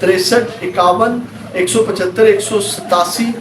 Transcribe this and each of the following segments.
63, 51, 175, 187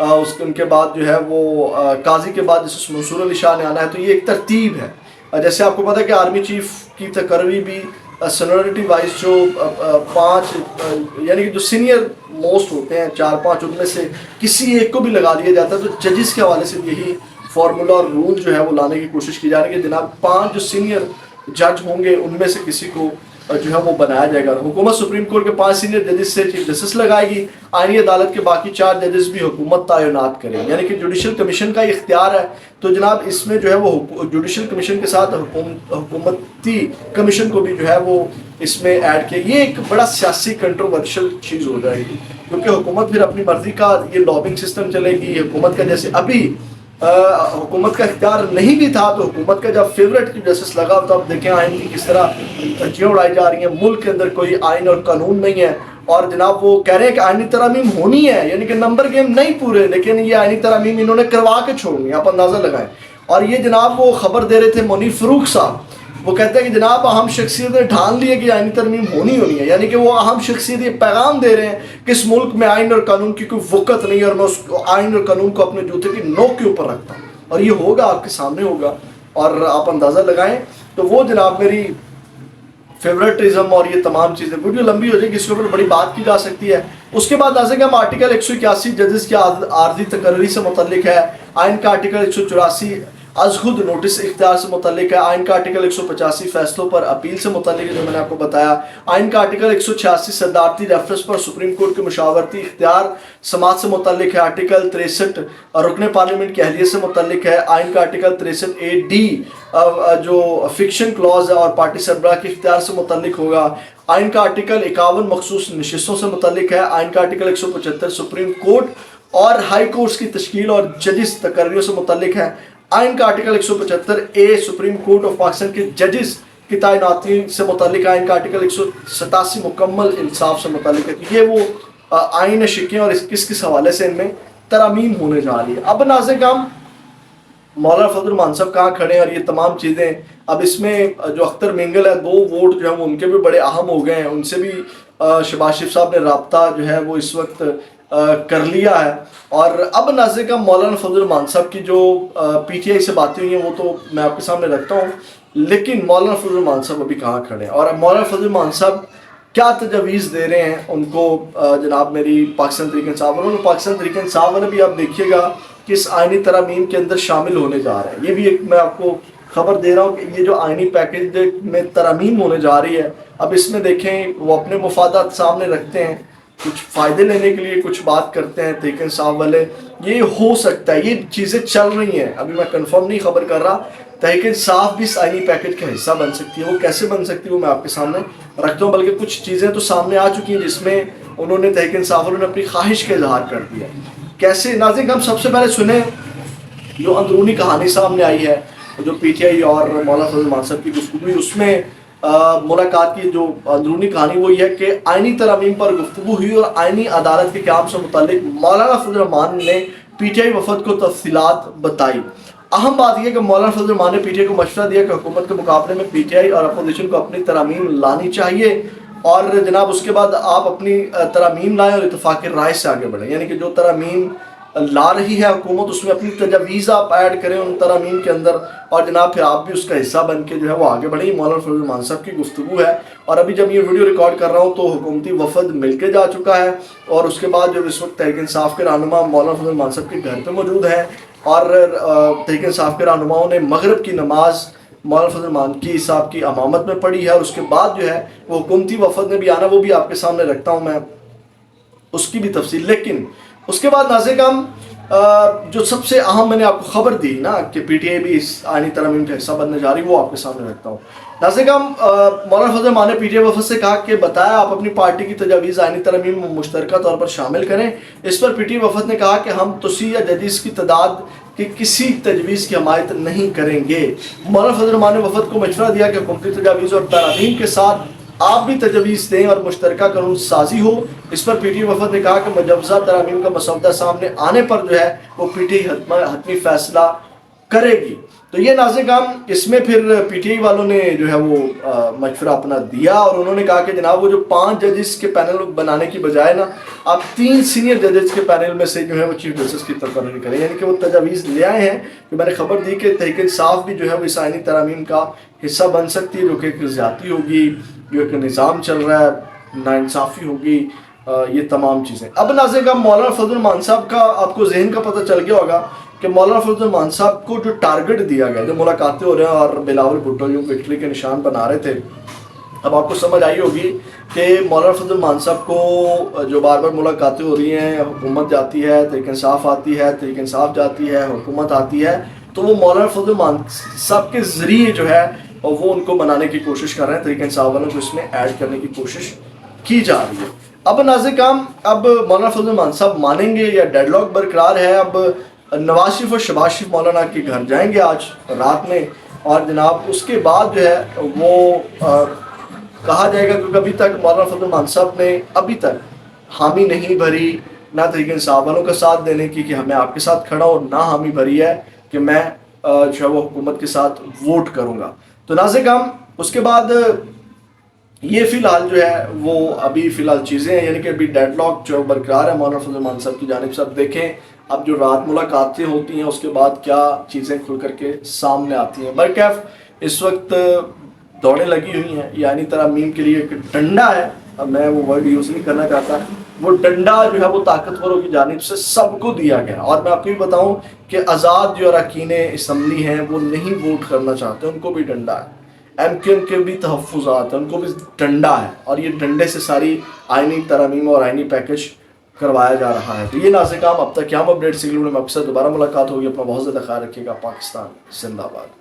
ان کے بعد جو ہے وہ قاضی کے بعد جیسے منصور علی شاہ نے آنا ہے. تو یہ ایک ترتیب ہے. جیسے آپ کو پتہ ہے کہ آرمی چیف کی تقرری بھی سینیورٹی وائز جو 5 یعنی کہ جو سینئر موسٹ ہوتے ہیں 4-5 ان میں سے کسی ایک کو بھی لگا دیا جاتا ہے. تو ججز کے حوالے سے یہی فارمولا اور رول جو ہے وہ لانے کی کوشش کی جا رہی ہے کہ جناب 5 جو سینئر جج ہوں گے ان میں سے کسی کو جو ہے وہ بنایا جائے گا. حکومت سپریم کورٹ کے 5 سینئر ججز سے چیف جسٹس لگائے گی. آئینی عدالت کے باقی 4 ججز بھی حکومت تعینات کرے یعنی کہ جوڈیشل کمیشن کا اختیار ہے. تو جناب اس میں جو ہے وہ جوڈیشل کمیشن کے ساتھ حکومتی کمیشن کو بھی جو ہے وہ اس میں ایڈ کیا. یہ ایک بڑا سیاسی کنٹروورشل چیز ہو جائے گی کیونکہ حکومت پھر اپنی مرضی کا یہ لابنگ سسٹم چلے گی. حکومت کا جیسے ابھی حکومت کا اختیار نہیں بھی تھا تو حکومت کا جب فیوریٹ کی جسٹس لگا تو اب دیکھیں آئین کی کس طرح دھجیاں اڑائی جا رہی ہیں. ملک کے اندر کوئی آئین اور قانون نہیں ہے اور جناب وہ کہہ رہے ہیں کہ آئینی ترامیم ہونی ہے یعنی کہ نمبر گیم نہیں پورے لیکن یہ آئینی ترامیم انہوں نے کروا کے چھوڑنی. آپ اندازہ لگائیں. اور یہ جناب وہ خبر دے رہے تھے منیر فروخ صاحب. وہ کہتے ہیں کہ جناب اہم شخصیت نے ڈھال لی ہے کہ آئینی ترمیم ہونی ہے یعنی کہ وہ اہم شخصیت یہ پیغام دے رہے ہیں کہ اس ملک میں آئین اور قانون کی کوئی وقت نہیں اور میں اس آئین اور قانون کو اپنے جوتے کی نوک کے اوپر رکھتا ہوں اور یہ ہوگا آپ کے سامنے ہوگا اور آپ اندازہ لگائیں. تو وہ جناب میری فیوریٹزم اور یہ تمام چیزیں ویڈیو لمبی ہو جائے گی اس کے اوپر بڑی بات کی جا سکتی ہے. اس کے بعد ناظرین ہم آرٹیکل 181 ججز کی عارضی تقرری سے متعلق ہے. آئین کا آرٹیکل 184 از خود نوٹس اختیار سے متعلق ہے. آئین کا آرٹیکل 185 فیصلوں پر اپیل سے متعلق ہے جو میں نے آپ کو بتایا. آئین کا آرٹیکل 186 صدارتی ریفرنس پر سپریم کورٹ کے مشاورتی اختیار سماعت سے متعلق ہے. آرٹیکل 63 رکن پارلیمنٹ کی اہلیت سے متعلق ہے. آئین کا آرٹیکل 63A(D) جو فکشن کلاز ہے اور پارٹی سربراہ کے اختیار سے متعلق ہوگا. آئین کا آرٹیکل 51 مخصوص نشستوں سے متعلق ہے. آئین کا آرٹیکل 175 سپریم کورٹ اور ہائی کورٹس کی تشکیل اور ججز تقرریوں سے متعلق ہے. آئین کا article 175A supreme court of Pakistan کے ججز کی تعیناتی سے متعلق. آئین کا آرٹیکل 187 مکمل انصاف سے متعلق ہے. یہ وہ آئین شکیں اور کس حوالے سے ان میں ترامیم ہونے جا رہی ہے. اب ناظرین ہم مولانا فضل الرحمان صاحب کہاں کھڑے ہیں اور یہ تمام چیزیں اب اس میں جو اختر مینگل ہے 2 ووٹ جو ہیں ان کے بھی بڑے اہم ہو گئے ہیں. ان سے بھی شہباز شریف صاحب نے رابطہ جو ہے وہ اس وقت کر لیا ہے. اور اب ناظرین کا مولانا فضل الرحمان صاحب کی جو پی ٹی آئی سے باتیں ہوئی ہیں وہ تو میں آپ کے سامنے رکھتا ہوں لیکن مولانا فضل الرحمان صاحب ابھی کہاں کھڑے ہیں اور اب مولانا فضل الرحمان صاحب کیا تجاویز دے رہے ہیں ان کو جناب میری پاکستان تحریک انصاف والوں نے. پاکستان تحریک انصاف والے بھی آپ دیکھیے گا کہ اس آئینی ترامیم کے اندر شامل ہونے جا رہے ہیں. یہ بھی ایک میں آپ کو خبر دے رہا ہوں کہ یہ جو آئینی پیکج میں ترامیم ہونے جا رہی ہے اب اس میں دیکھیں وہ اپنے مفادات سامنے رکھتے ہیں کچھ فائدے لینے کے لیے کچھ بات کرتے ہیں تحریک انصاف والے. یہ ہو سکتا ہے یہ چیزیں چل رہی ہیں ابھی میں کنفرم نہیں خبر کر رہا. تحریک انصاف بھی اس آئینی پیکج کا حصہ بن سکتی ہے. وہ کیسے بن سکتی ہے وہ میں آپ کے سامنے رکھتا ہوں بلکہ کچھ چیزیں تو سامنے آ چکی ہیں جس میں انہوں نے تحریک انصاف والوں نے اپنی خواہش کا اظہار کر دیا. کیسے ناظرین ہم سب سے پہلے سنیں جو اندرونی کہانی سامنے آئی ہے جو پی ٹی آئی اور مولانا فضل الرحمان صاحب کی گفتگو ہوئی. اس میں ملاقات کی جو اندرونی کہانی وہ یہ ہے کہ آئینی ترامیم پر گفتگو ہوئی اور آئینی عدالت کے قیام سے متعلق مولانا فضل الرحمان نے پی ٹی آئی وفد کو تفصیلات بتائی. اہم بات یہ کہ مولانا فضل الرحمان نے پی ٹی آئی کو مشورہ دیا کہ حکومت کے مقابلے میں پی ٹی آئی اور اپوزیشن کو اپنی ترامیم لانی چاہیے اور جناب اس کے بعد آپ اپنی ترامیم لائیں اور اتفاق رائے سے آگے بڑھیں. یعنی کہ جو ترامیم لا رہی ہے حکومت اس میں اپنی تجاویز آپ ایڈ کریں ان ترامیم کے اندر اور جناب پھر آپ بھی اس کا حصہ بن کے جو ہے وہ آگے بڑھیں. مولانا فضل الرحمان صاحب کی گفتگو ہے اور ابھی جب یہ ویڈیو ریکارڈ کر رہا ہوں تو حکومتی وفد مل کے جا چکا ہے اور اس کے بعد جو اس وقت تحریک انصاف کے رہنما مولانا فضل الرحمان صاحب کے گھر پہ موجود ہیں اور تحریک انصاف کے رہنماؤں نے مغرب کی نماز مولانا فضل الرحمان کی صاحب کی امامت میں پڑھی ہے اور اس کے بعد جو ہے وہ حکومتی وفد نے بھی آنا وہ بھی آپ کے سامنے رکھتا ہوں میں اس کی بھی تفصیل. لیکن اس کے بعد ناظرین ہم جو سب سے اہم میں نے آپ کو خبر دی نا کہ پی ٹی آئی بھی اس آئینی ترامیم کا حصہ بننے جا رہی وہ آپ کے سامنے رکھتا ہوں. ناظرین ہم مولانا فضل الرحمان نے پی ٹی آئی وفد سے کہا کہ بتایا آپ اپنی پارٹی کی تجاویز آئینی ترامیم میں مشترکہ طور پر شامل کریں. اس پر پی ٹی آئی وفد نے کہا کہ ہم توسیع یا ججز کی تعداد کی کسی تجویز کی حمایت نہیں کریں گے. مولانا فضل الرحمان نے وفد کو مشورہ دیا کہ حکومتی تجاویز اور ترامیم کے ساتھ آپ بھی تجویز دیں اور مشترکہ قانون سازی ہو. اس پر پی ٹی آئی وفد نے کہا کہ مجوزہ ترامیم کا مسودہ سامنے آنے پر جو ہے وہ پی ٹی آئی حتمی فیصلہ کرے گی. تو یہ ناظرین اس میں پھر پی ٹی آئی والوں نے جو ہے وہ مشورہ اپنا دیا اور انہوں نے کہا کہ جناب وہ جو 5 ججز کے پینل بنانے کی بجائے نا آپ 3 سینئر ججز کے پینل میں سے جو ہے وہ چیف جسٹس کی تقرری کریں، یعنی کہ وہ تجاویز لے آئے ہیں کہ میں نے خبر دی کہ تحریک انصاف بھی جو ہے وہ اس آئینی ترامیم کا حصہ بن سکتی ہے، جو کہ ایک زیادتی ہوگی، جو ایک نظام چل رہا ہے، ناانصافی ہوگی، یہ تمام چیزیں۔ اب ناظرین مولانا فضل الرحمان صاحب کا آپ کو ذہن کا پتہ چل گیا ہوگا کہ مولانا فضل الرحمان صاحب کو جو ٹارگٹ دیا گیا، جو ملاقاتیں ہو رہے ہیں اور بلاول بھٹو جو وکٹری کے نشان بنا رہے تھے، اب آپ کو سمجھ آئی ہوگی کہ مولانا فضل الرحمان صاحب کو جو بار بار ملاقاتیں ہو رہی ہیں، حکومت جاتی ہے، تحریک انصاف آتی ہے، تحریک انصاف جاتی ہے، حکومت آتی ہے، تو وہ مولانا فضل الرحمان صاحب کے ذریعے جو ہے وہ ان کو منانے کی کوشش کر رہے ہیں، تحریک انصاف والوں کو اس میں ایڈ کرنے کی کوشش کی جا رہی ہے۔ اب ناظرین اب مولانا فضل الرحمان صاحب مانیں گے یا ڈیڈ لاک برقرار ہے؟ اب نواز شریف اور شہباز شریف مولانا کے گھر جائیں گے آج رات میں، اور جناب اس کے بعد جو ہے وہ کہا جائے گا، کیونکہ ابھی تک مولانا فضل الرحمان صاحب نے ابھی تک حامی نہیں بھری نہ تحریک انصاف والوں کا ساتھ دینے کی کہ میں آپ کے ساتھ کھڑا ہوں، نہ حامی بھری ہے کہ میں جو ہے وہ حکومت کے ساتھ ووٹ کروں گا۔ تو ناظرین اس کے بعد یہ فی الحال جو ہے وہ ابھی فی الحال چیزیں ہیں، یعنی کہ ابھی ڈیڈ لاک جو برقرار ہے مولانا فضل الرحمان صاحب کی جانب سے۔ اب دیکھیں اب جو رات ملاقاتیں ہوتی ہیں اس کے بعد کیا چیزیں کھل کر کے سامنے آتی ہیں۔ برکیف اس وقت دوڑیں لگی ہوئی ہیں، یعنی ترامیم کے لیے ایک ڈنڈا ہے، اب میں وہ ورڈ یوز نہیں کرنا چاہتا، وہ ڈنڈا جو ہے وہ طاقتوروں کی جانب سے سب کو دیا گیا۔ اور میں آپ کو بھی بتاؤں کہ آزاد جو اراکین اسمبلی ہیں وہ نہیں ووٹ کرنا چاہتے، ان کو بھی ڈنڈا ہے، ایم کیو ایم کے بھی تحفظات ہیں، ان کو بھی ڈنڈا ہے، اور یہ ڈنڈے سے ساری آئینی ترامیم اور آئینی پیکج کروایا جا رہا ہے۔ تو یہ ناظرین اب تک کیا اپڈیٹ سے میں آپ کے ساتھ دوبارہ ملاقات ہوگی۔ اپنا بہت زیادہ خیال رکھیے گا۔ پاکستان زندہ باد۔